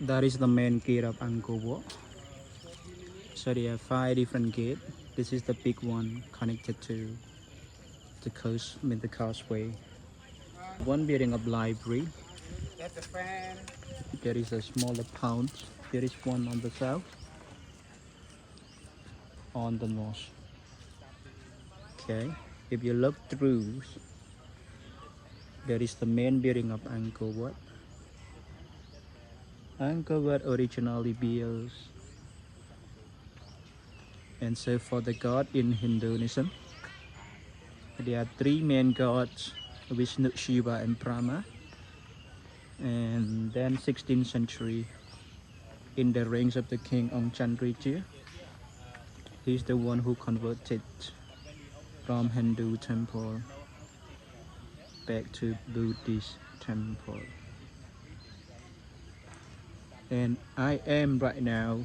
That is the main gate of Angkor Wat. So they have 5 different gates. This is the big one connected to the coast, the causeway. One building of library. There is a smaller pound. There is one on the south, on the north. Okay, if you look through, there is the main building of Angkor Wat. Angkor Wat originally built and so for the god in Hinduism. There are 3 main gods, Vishnu, Shiva and Brahma. And then 16th century, in the reign of the king Ong Chandrija, he's the one who converted from Hindu temple back to Buddhist temple. And I am right now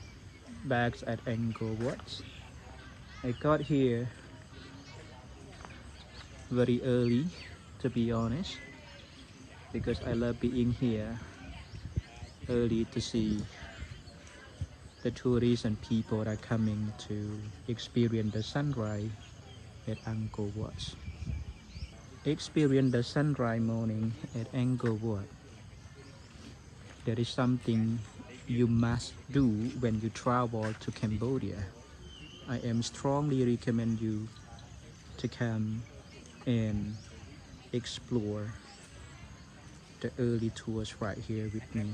back at Angkor Wat. I got here very early, to be honest, because I love being here early to see the tourists and people that are coming to experience the sunrise at Angkor Wat. Experience the sunrise morning at Angkor Wat. There is something you must do when you travel to Cambodia. I am strongly recommend you to come and explore the early tours right here with me.